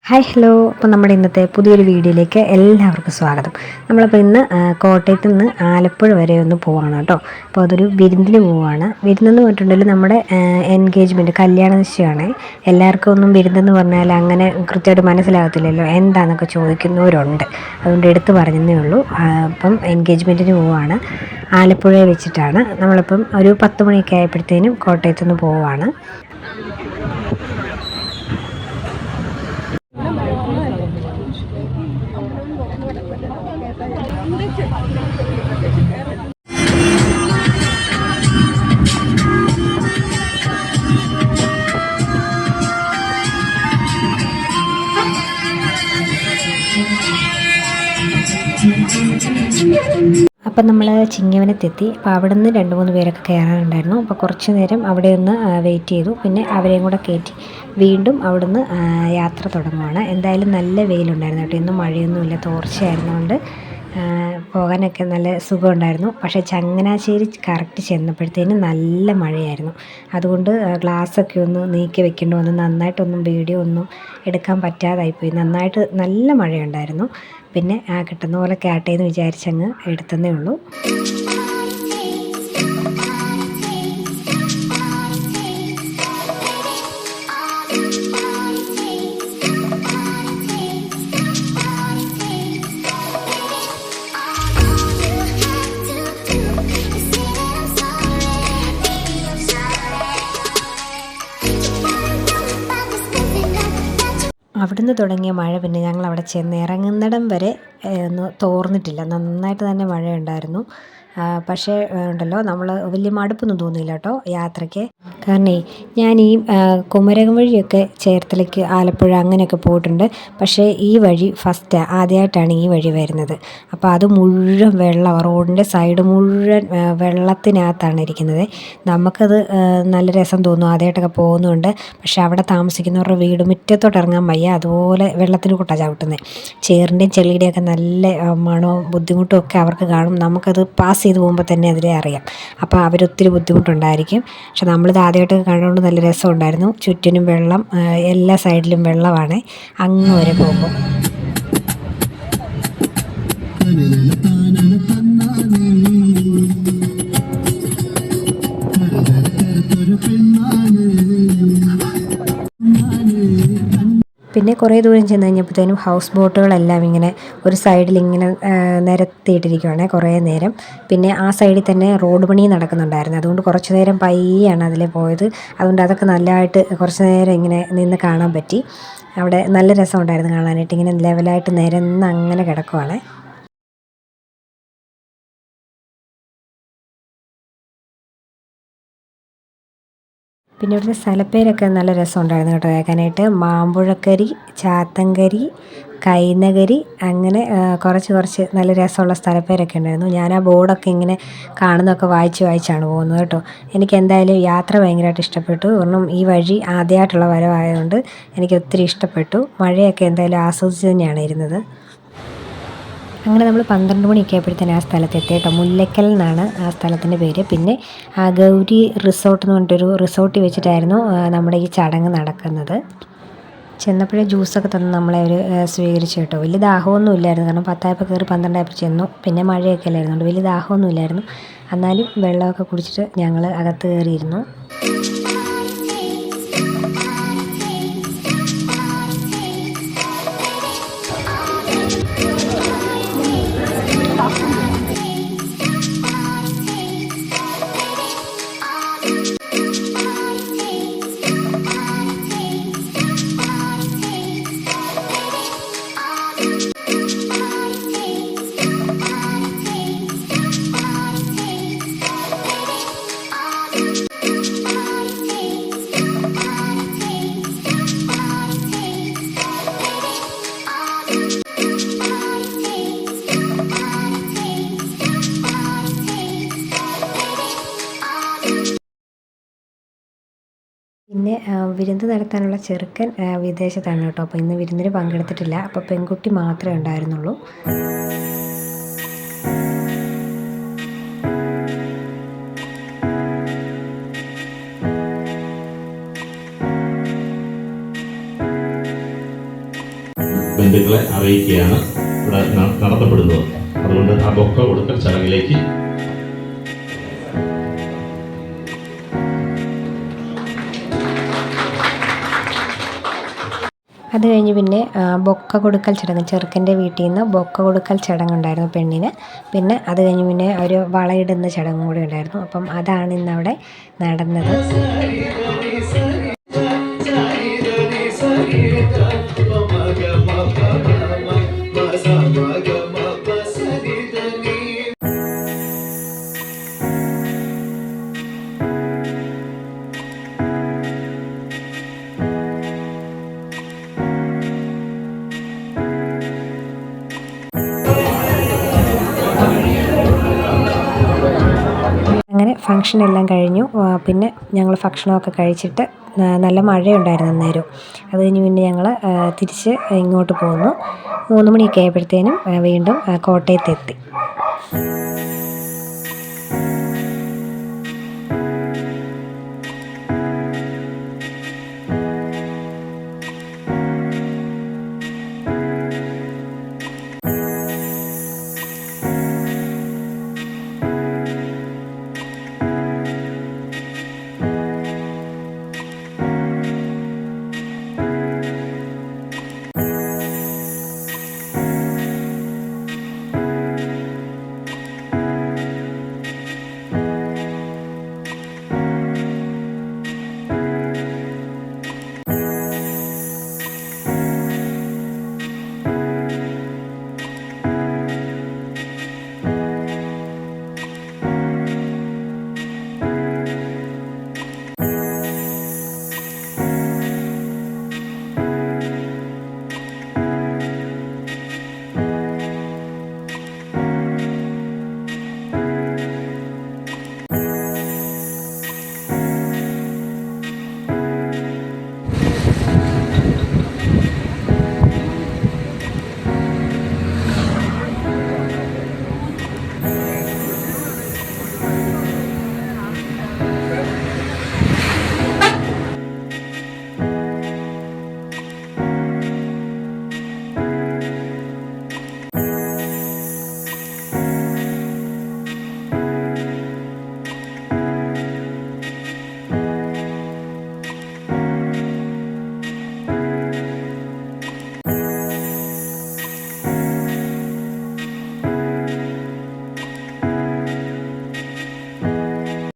Hi hello. അപ്പോൾ നമ്മുടെ ഇന്നത്തെ പുതിയൊരു വീഡിയോയിലേക്ക് എല്ലാവർക്കും സ്വാഗതം. നമ്മളിപ്പോൾ ഇന്ന് കോട്ടയത്ത് നിന്ന് ആലപ്പുഴ വരെ ഒന്ന് പോവാണ് കേട്ടോ. അപ്പോൾ അതൊരു വിരുന്നിന് പോവുകയാണ്. വിരുന്നെന്ന് പറഞ്ഞിട്ടുണ്ടെങ്കിൽ നമ്മുടെ എൻഗേജ്മെൻറ്റ്, കല്യാണ നിശ്ചയമാണ്. എല്ലാവർക്കും ഒന്നും വിരുന്നെന്ന് പറഞ്ഞാൽ അങ്ങനെ കൃത്യമായിട്ട് മനസ്സിലാകത്തില്ലല്ലോ, എന്താണെന്നൊക്കെ ചോദിക്കുന്നവരുണ്ട്. അതുകൊണ്ട് എടുത്ത് പറഞ്ഞതേ ഉള്ളൂ. അപ്പം എൻഗേജ്മെൻറ്റിന് പോവുകയാണ്, ആലപ്പുഴയിൽ വെച്ചിട്ടാണ്. നമ്മളിപ്പം ഒരു 10 മണിയൊക്കെ ആയപ്പോഴത്തേനും കോട്ടയത്ത് നിന്ന് പോവുകയാണ്. അപ്പം നമ്മൾ ചിങ്ങവനത്തെത്തി. അപ്പോൾ അവിടെ നിന്ന് 2-3 പേരൊക്കെ കയറാനുണ്ടായിരുന്നു. അപ്പോൾ കുറച്ച് നേരം അവിടെ ഒന്ന് വെയിറ്റ് ചെയ്തു. പിന്നെ അവരെയും കൂടെ കയറ്റി വീണ്ടും അവിടുന്ന് യാത്ര തുടങ്ങുവാണ്. എന്തായാലും നല്ല വെയിലുണ്ടായിരുന്നു കേട്ടോ. ഇന്നും മഴയൊന്നുമില്ല, തോർച്ചയായിരുന്നുകൊണ്ട് പോകാനൊക്കെ നല്ല സുഖമുണ്ടായിരുന്നു. പക്ഷേ ചങ്ങനാശ്ശേരി കറക്റ്റ് ചെന്നപ്പോഴത്തേനും നല്ല മഴയായിരുന്നു. അതുകൊണ്ട് ഗ്ലാസ്സൊക്കെ ഒന്ന് നീക്കി വെക്കേണ്ടി വന്നു. നന്നായിട്ടൊന്നും വീഡിയോ ഒന്നും എടുക്കാൻ പറ്റാതായിപ്പോയി. നന്നായിട്ട് നല്ല മഴയുണ്ടായിരുന്നു. പിന്നെ കിട്ടുന്ന പോലെ കാട്ടെ എന്ന് വിചാരിച്ചങ്ങ് എടുത്തതേ ഉള്ളൂ. അവിടുന്ന് തുടങ്ങിയ മഴ പിന്നെ ഞങ്ങൾ അവിടെ ചെന്ന് ഇറങ്ങുന്നിടം വരെ ഒന്ന് തോർന്നിട്ടില്ല. നന്നായിട്ട് തന്നെ മഴയുണ്ടായിരുന്നു. പക്ഷേ ഉണ്ടല്ലോ, നമ്മൾ വലിയ മടുപ്പൊന്നും തോന്നിയില്ല കേട്ടോ യാത്രയ്ക്ക്. കാരണം ഞാൻ ഈ കുമരകം വഴിയൊക്കെ ചേർത്തലയ്ക്ക്, ആലപ്പുഴ അങ്ങനെയൊക്കെ പോയിട്ടുണ്ട്. പക്ഷേ ഈ വഴി ആദ്യമായിട്ടാണ് ഈ വഴി വരുന്നത്. അപ്പോൾ അത് മുഴുവൻ വെള്ളമാണ്, റോഡിൻ്റെ സൈഡ് മുഴുവൻ വെള്ളത്തിനകത്താണ് ഇരിക്കുന്നത്. നമുക്കത് നല്ല രസം തോന്നും ആദ്യമായിട്ടൊക്കെ പോകുന്നുണ്ട്. പക്ഷേ അവിടെ താമസിക്കുന്നവരുടെ വീട് മുറ്റത്തോട്ട് ഇറങ്ങാൻ വയ്യ, അതുപോലെ വെള്ളത്തിന് കൂട്ടാണ് ചവിട്ടുന്നത്. ചേറിൻ്റെയും ചെളിയുടെയൊക്കെ നല്ല മണവും ബുദ്ധിമുട്ടും ഒക്കെ അവർക്ക് കാണും. നമുക്കത് പാസ് ചെയ്ത് പോകുമ്പോൾ തന്നെ അതിലെ അറിയാം. അപ്പോൾ അവരൊത്തിരി ബുദ്ധിമുട്ടുണ്ടായിരിക്കും. പക്ഷെ നമ്മളിത് ആദ്യമായിട്ട് കണ്ടുകൊണ്ട് നല്ല രസമുണ്ടായിരുന്നു. ചുറ്റിനും വെള്ളം, എല്ലാ സൈഡിലും വെള്ളമാണ് അങ്ങ് വരെ പോകുമ്പോൾ. പിന്നെ കുറേ ദൂരം ചെന്ന് കഴിഞ്ഞപ്പോഴത്തേനും ഹൗസ് ബോട്ടുകളെല്ലാം ഇങ്ങനെ ഒരു സൈഡിൽ ഇങ്ങനെ നിരത്തിയിട്ടിരിക്കുകയാണ് കുറേ നേരം. പിന്നെ ആ സൈഡിൽ തന്നെ റോഡ് പണി നടക്കുന്നുണ്ടായിരുന്നു. അതുകൊണ്ട് കുറച്ച് നേരം പയ്യാണ് അതിൽ പോയത്. അതുകൊണ്ട് അതൊക്കെ നല്ലതായിട്ട് കുറച്ച് നേരം ഇങ്ങനെ നിന്ന് കാണാൻ പറ്റി. അവിടെ നല്ല രസമുണ്ടായിരുന്നു കാണാനായിട്ട്. ഇങ്ങനെ ലെവലായിട്ട് നിരന്ന് അങ്ങനെ കിടക്കുവാണ്. പിന്നെ ഇവിടുത്തെ സ്ഥലപ്പേരൊക്കെ നല്ല രസമുണ്ടായിരുന്നു കേട്ടോ കേൾക്കാനായിട്ട്. മാമ്പുഴക്കരി, ചാത്തങ്കരി, കൈനകരി, അങ്ങനെ കുറച്ച് നല്ല രസമുള്ള സ്ഥലപ്പേരൊക്കെ ഉണ്ടായിരുന്നു. ഞാൻ ആ ബോർഡൊക്കെ ഇങ്ങനെ കാണുന്നതൊക്കെ വായിച്ചാണ് പോകുന്നത് കേട്ടോ. എനിക്ക് എന്തായാലും യാത്ര ഭയങ്കരമായിട്ട് ഇഷ്ടപ്പെട്ടു. കാരണം ഈ വഴി ആദ്യമായിട്ടുള്ള വരവായതുകൊണ്ട് എനിക്ക് ഒത്തിരി ഇഷ്ടപ്പെട്ടു. മഴയൊക്കെ എന്തായാലും ആസ്വദിച്ച് തന്നെയാണ് ഇരുന്നത്. അങ്ങനെ നമ്മൾ 12 മണിയൊക്കെ ആയപ്പോഴത്തേനും ആ സ്ഥലത്തെത്തി കേട്ടോ. മുല്ലക്കൽ എന്നാണ് ആ സ്ഥലത്തിൻ്റെ പേര്. പിന്നെ ഗൗരി റിസോർട്ട് എന്ന് പറഞ്ഞിട്ടൊരു റിസോർട്ടിൽ വെച്ചിട്ടായിരുന്നു നമ്മുടെ ഈ ചടങ്ങ് നടക്കുന്നത്. ചെന്നപ്പോഴേ ജ്യൂസൊക്കെ തന്ന് നമ്മളെ അവർ സ്വീകരിച്ചു കേട്ടോ. വലിയ ദാഹമൊന്നും ഇല്ലായിരുന്നു, കാരണം 10 കയറി 12 ചെന്നു. പിന്നെ മഴയൊക്കെ അല്ലായിരുന്നു, വലിയ ദാഹമൊന്നും ഇല്ലായിരുന്നു. എന്നാലും വെള്ളമൊക്കെ കുടിച്ചിട്ട് ഞങ്ങൾ അകത്ത് കയറിയിരുന്നു. പിന്നെ വിരുന്ന് നടത്താനുള്ള ചെറുക്കൻ വിദേശത്താണ് കേട്ടോ. അപ്പോൾ ഇന്ന് വിരുന്നിന് പങ്കെടുത്തിട്ടില്ല. അപ്പോൾ പെൺകുട്ടി മാത്രമേ ഉണ്ടായിരുന്നുള്ളൂ. ബന്ധുക്കളെ അറിയിക്കുകയാണ് ഇവിടെ നടത്തപ്പെടുന്നത്. അതുകൊണ്ട് ആ ബൊക്ക കൊടുക്കൽ ചടങ്ങിലേക്ക് അത് കഴിഞ്ഞ് പിന്നെ ബൊക്ക കൊടുക്കൽ ചടങ്ങ്, ചെറുക്കൻ്റെ വീട്ടിൽ നിന്ന് ബൊക്ക കൊടുക്കൽ ചടങ്ങുണ്ടായിരുന്നു പെണ്ണിന്. പിന്നെ അത് കഴിഞ്ഞ് പിന്നെ ഒരു വളയിടുന്ന ചടങ്ങും കൂടി ഉണ്ടായിരുന്നു. അപ്പം അതാണ് ഇന്നവിടെ നടന്നത്. അങ്ങനെ ഫംഗ്ഷൻ എല്ലാം കഴിഞ്ഞു. പിന്നെ ഞങ്ങൾ ഭക്ഷണമൊക്കെ കഴിച്ചിട്ട് നല്ല മഴയുണ്ടായിരുന്നു അന്നേരം. അത് കഴിഞ്ഞ് പിന്നെ ഞങ്ങൾ തിരിച്ച് ഇങ്ങോട്ട് പോന്നു. 3 മണിയൊക്കെ ആയപ്പോഴത്തേനും വീണ്ടും കോട്ടയത്തെത്തി.